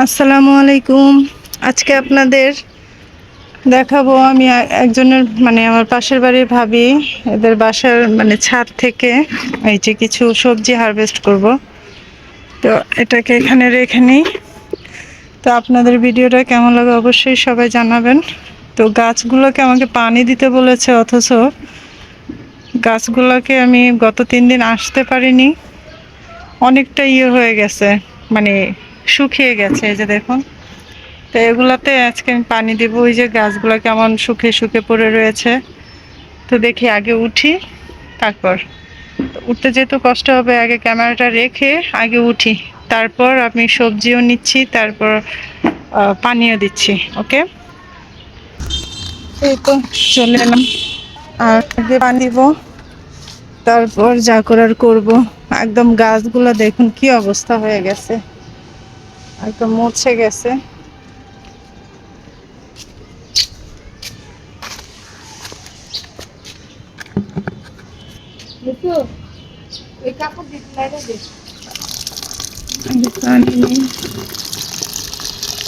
আসসালামু আলাইকুম। আজকে আপনাদের দেখাবো আমি একজনের আমার পাশের বাড়ির ভাবি এদের বাসার ছাদ থেকে এই যে কিছু সবজি হারভেস্ট করব। তো এটাকে এখানে রেখে নিই। তো আপনাদের ভিডিওটা কেমন লাগে অবশ্যই সবাই জানাবেন। তো গাছগুলোকে আমাকে পানি দিতে বলেছে, অথচ গাছগুলোকে আমি গত 3 দিন আসতে পারিনি। অনেকটা হয়ে গেছে, মানে শুকিয়ে গেছে, এই যে দেখুন। তো এগুলাতে আজকে আমি পানি দেব। ওই যে গাছগুলো কেমন শুকিয়ে শুকিয়ে পড়ে রয়েছে। তো দেখি আগে উঠি, তারপর উঠতে যেহেতু কষ্ট হবে, আগে ক্যামেরাটা রেখে আগে উঠি, তারপর আমি সবজিও নিচ্ছি, তারপর পানিও দিচ্ছি। ওকে, এই তো চলে এলাম। আর আগে পানি দিব, তারপর যা করার করব। একদম গাছগুলো দেখুন কি অবস্থা হয়ে গেছে, একদম মুছে গেছে।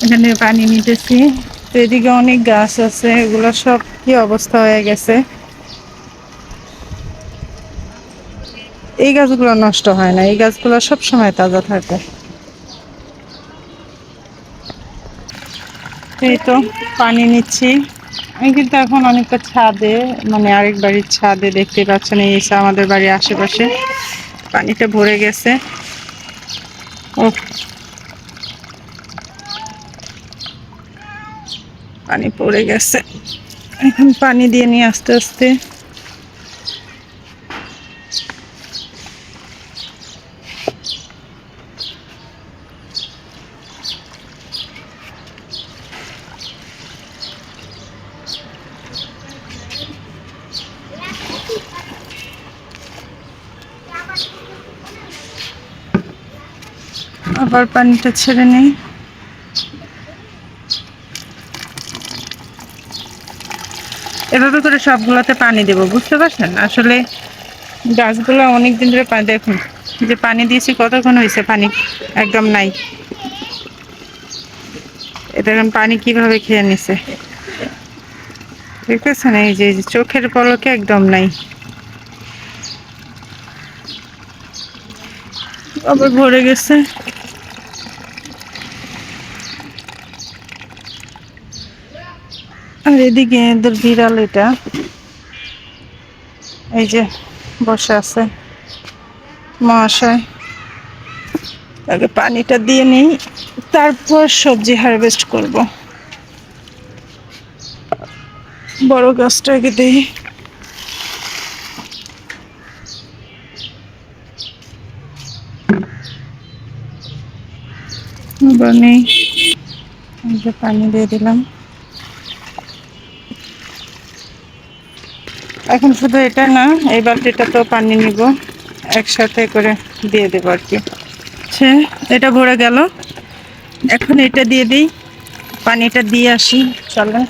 এখানে পানি নিতেছি। তো এদিকে অনেক গাছ আছে, এগুলো সব কি অবস্থা হয়ে গেছে। এই গাছগুলো নষ্ট হয় না, এই গাছগুলো সব সময় তাজা থাকে। এই তো পানি নিচ্ছি। আমি কিন্তু এখন অনেকটা ছাদে, আরেক বাড়ির ছাদে, দেখতে পাচ্ছেন এই আমাদের বাড়ির আশেপাশে পানিটা ভরে গেছে। ও, পানি পড়ে গেছে। এখন পানি দিয়ে নিয়ে আস্তে আস্তে। আবার পানিটা ছেড়ে নেই। এভাবে করে সবগুলোতে পানি দেবো, বুঝতে পারছেন? আসলে গাছগুলো অনেকদিন ধরে পানি, দেখুন যে পানি দিয়েছি, কতক্ষণ হয়েছে পানি একদম নাই। এটা এখন পানি কিভাবে খেয়ে নিছে দেখতেছেন? এই যে চোখের পলকে একদম নাই। আবার ভরে গেছে। আর এদিকে এদের বিড়াল, এটা এই যে বসে আছে মহাশয়। আগে পানিটা দিয়ে নেই, তারপর সবজি হারভেস্ট করব। বড় গাছটাকে দিই। নেই, পানি দিয়ে দিলাম। এখন শুধু এটা না, এই বালতিটা তো পানি নিব, একসাথে করে দিয়ে দেবো আর কি। সে এটা ভরে গেল, এখন এটা দিয়ে দিই, পানিটা দিয়ে আসি। চলে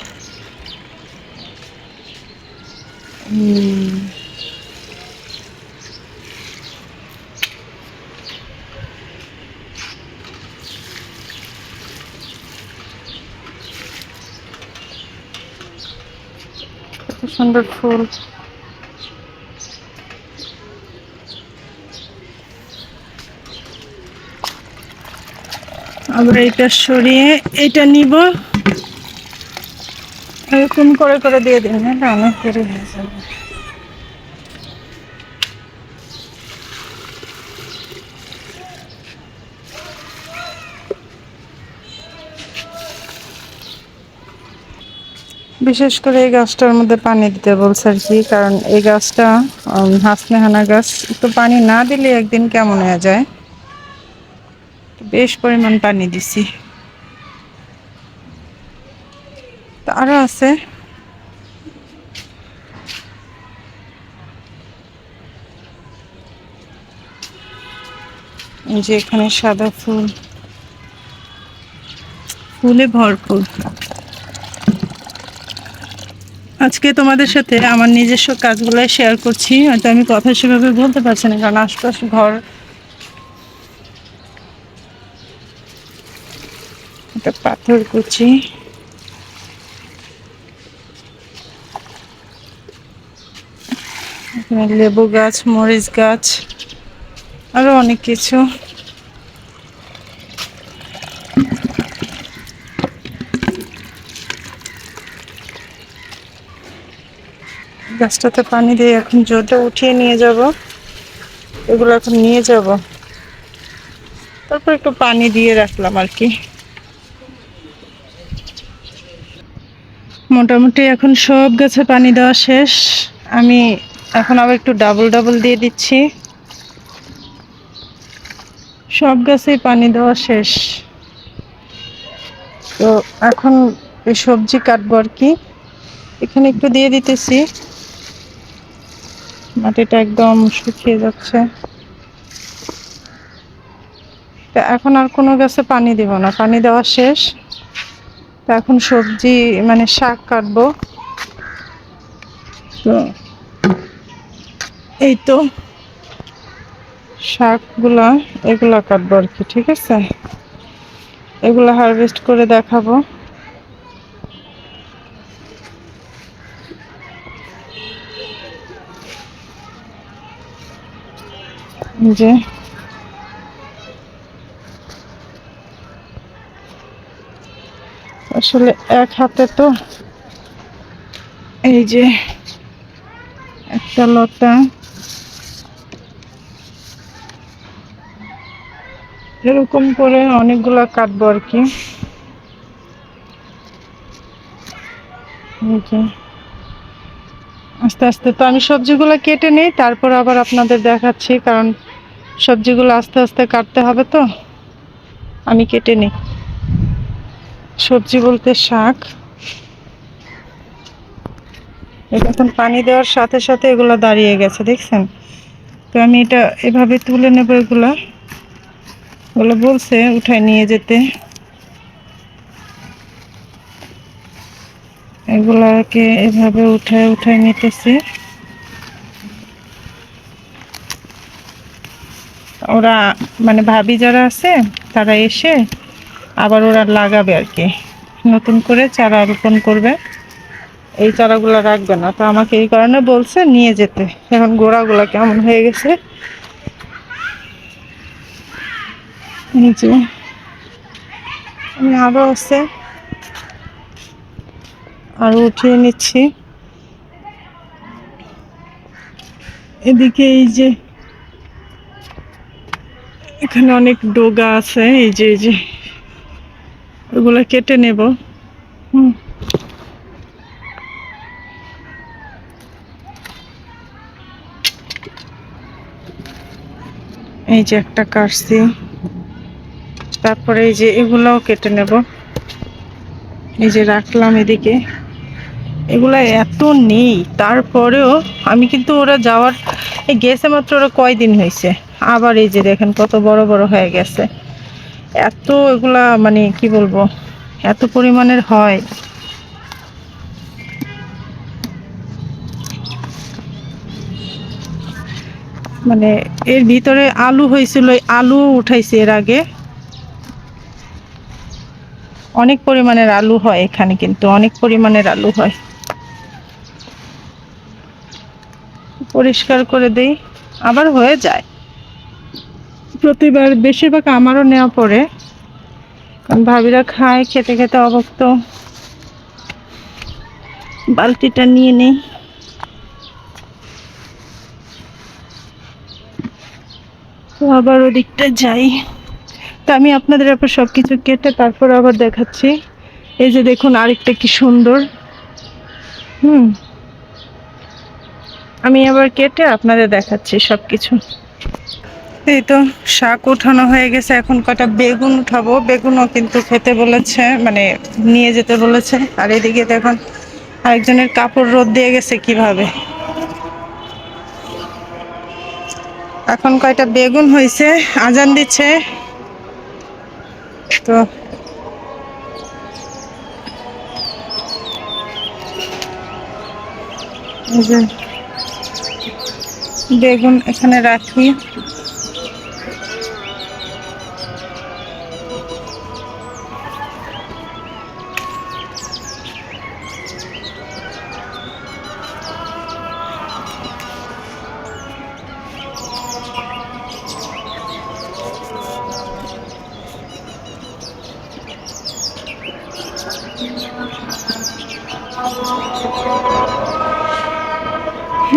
কত সুন্দর ফুল। আবার এটা সরিয়ে এটা নিব, এরকম করে করে দিয়ে দিন। এটা অনেক দেরি হয়ে যাবে। বিশেষ করে এই গাছটার মধ্যে পানি দিতে বলছে আর কি, কারণ এই গাছটা হাসনেহানা গাছ, তো পানি না দিলে একদিন কেমন হয়ে যায়। বেশ পরিমাণ পানি দিছি। তো আরো আছে। এই যে এখানে সাদা ফুল, ফুলে ভরপুর। আজকে তোমাদের সাথে আমার নিজস্ব কাজগুলো শেয়ার করছি, হয়তো আমি কথা সেভাবে বলতে পারছি না, কারণ আশপাশ ঘর। একটা পাথর কুচি, এখানে লেবু গাছ, মরিচ গাছ, আরো অনেক কিছু। গাছটাতে পানি দিয়ে এখন জলটা উঠিয়ে নিয়ে যাব, এগুলো এখন নিয়ে যাব, তারপর একটু পানি দিয়ে রাখলাম আর কি। মোটামুটি এখন সব গাছে পানি দেওয়া শেষ। আমি এখন আবার একটু ডাবল ডাবল দিয়ে দিচ্ছি। সব গাছেই পানি দেওয়া শেষ। তো এখন এই সবজি কাটবো আর কি, এখানে একটু দিয়ে দিতেছি। মাটিটা একদম শুকিয়ে যাচ্ছে। তো এখন আর কোনো গাছে পানি দিব না, পানি দেওয়া শেষ। তো এখন সবজি মানে শাক কাটবো। তো এই তো শাকগুলা, এগুলা কাটবো আর কি, ঠিক আছে? এগুলা হারভেস্ট করে দেখাবো। যে আসলে এক হাতে তো, এই যে একটা লতা, এরকম করে অনেকগুলা কাটবো আর কি। এই যে আস্তে আস্তে তো আমি সবজিগুলো কেটে নেই, তারপর আবার আপনাদের দেখাচ্ছি, কারণ সবজিগুলো আস্তে আস্তে কাটতে হবে। তো আমি কেটে নিই। সবজি বলতে শাক, এখন পানি দেওয়ার সাথে সাথে এগুলো দাঁড়িয়ে গেছে, দেখছেন? তো আমি এটা এভাবে তুলে নেবো। এগুলো বলছে উঠায় নিয়ে যেতে, এগুলাকে এভাবে উঠায় উঠায় নিতেছি। ওরা মানে ভাবি যারা আছে তারা এসে আবার ওরা লাগাবে আর কি, নতুন করে চারা রোপণ করবে। এই চারাগুলো রাখবে না, তো আমাকে এই কারণে বলছে নিয়ে যেতে। এখন গোড়াগুলা কেমন হয়ে গেছে, নিচে আরো আছে, আরো উঠিয়ে নিচ্ছি। এদিকে এই যে এখানে অনেক ডোগা আছে, এই যে এই যে ওগুলা কেটে নেব। হুম, এই যে একটা কাটছি, তারপরে এই যে এগুলাও কেটে নেব। এই যে রাখলাম এদিকে, এগুলা এত নেই, তারপরেও আমি কিন্তু ওরা যাওয়ার গেছে মাত্র, ওরা কয়দিন হয়েছে, আবার এই যে দেখেন কত বড় বড় হয়ে গেছে। এত এগুলা মানে কি বলবো, এত পরিমাণের হয়। মানে এর ভিতরে আলু হয়েছিল, আলু উঠাইছে এর আগে। অনেক পরিমাণের আলু হয় এখানে, কিন্তু অনেক পরিমাণের আলু হয়। পরিষ্কার করে দেই, আবার হয়ে যায় প্রতিবার। বেশিরভাগ আমারও নেওয়া পড়ে, কারণ ভাবিরা খায়, খেতে খেতে অভক্ত। বালতিটা নিয়ে নেই। তো আবার ওদিকটা যাই। তা আমি আপনাদের আবার সবকিছু কেটে তারপর আবার দেখাচ্ছি। এই যে দেখুন আরেকটা কি সুন্দর। হুম, আমি আবার কেটে আপনাদের দেখাচ্ছি সবকিছু। এই তো শাক উঠানো হয়ে গেছে, এখন কটা বেগুন উঠাবো। বেগুনও কিন্তু খেতে বলেছে, মানে নিয়ে যেতে বলেছে। আর এদিকে দেখুন আরেকজনের কাপড় রোদ দিয়ে গেছে কিভাবে। এখন কয়টা বেগুন হয়েছে, আজান দিচ্ছে। তো এই যে বেগুন এখানে রাখি।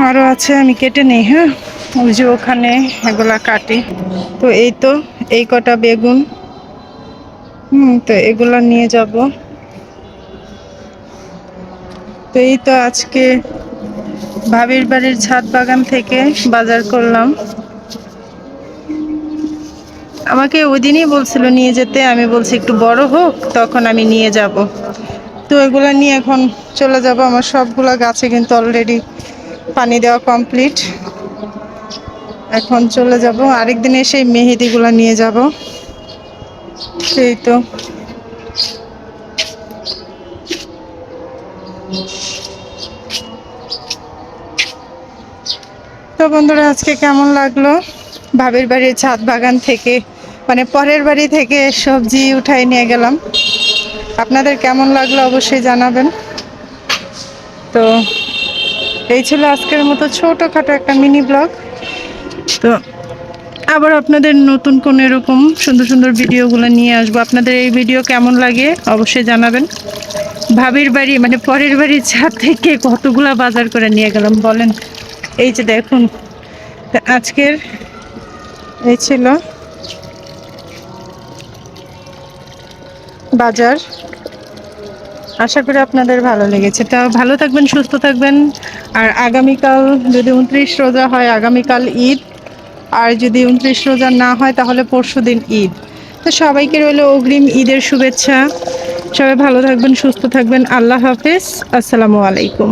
আরো আছে, আমি কেটে নেই। হ্যাঁ, ওই যে ওখানে এগুলা কাটি। তো এই তো এই কটা বেগুন, তো এগুলা নিয়ে যাব। তো এই তো আজকে ভাবির বাড়ির ছাদ বাগান থেকে বাজার করলাম। আমাকে ওই দিনই বলছিল নিয়ে যেতে, আমি বলছি একটু বড় হোক তখন আমি নিয়ে যাব। তো এগুলা নিয়ে এখন চলে যাব। আমার সবগুলা গাছে কিন্তু অলরেডি পানি দেওয়া কমপ্লিট। এখন চলে যাব, আরেকদিন এসে মেহেদিগুলা নিয়ে যাব। সেই তো। তো বন্ধুরা, আজকে কেমন লাগলো ভাবির বাড়ির ছাদ বাগান থেকে, মানে পরের বাড়ি থেকে সবজি উঠাই নিয়ে গেলাম। আপনাদের কেমন লাগলো অবশ্যই জানাবেন। তো এই ছিল আজকের মতো ছোটখাটো একটা মিনি ব্লগ। তো আবার আপনাদের নতুন কোন এরকম সুন্দর সুন্দর ভিডিওগুলো নিয়ে আসবো। আপনাদের এই ভিডিও কেমন লাগে অবশ্যই জানাবেন। ভাবির বাড়ি মানে পরের বাড়ির ছাদ থেকে কতগুলা বাজার করে নিয়ে গেলাম বলেন। এই যে দেখুন, আজকের এই ছিল বাজার। আশা করি আপনাদের ভালো লেগেছে। তা ভালো থাকবেন, সুস্থ থাকবেন। আর আগামীকাল যদি 29 রোজা হয়, আগামীকাল ঈদ। আর যদি 29 রোজা না হয় তাহলে পরশুদিন ঈদ। তো সবাইকে রইল অগ্রিম ঈদের শুভেচ্ছা। সবাই ভালো থাকবেন, সুস্থ থাকবেন। আল্লাহ হাফেজ, আসসালামু আলাইকুম।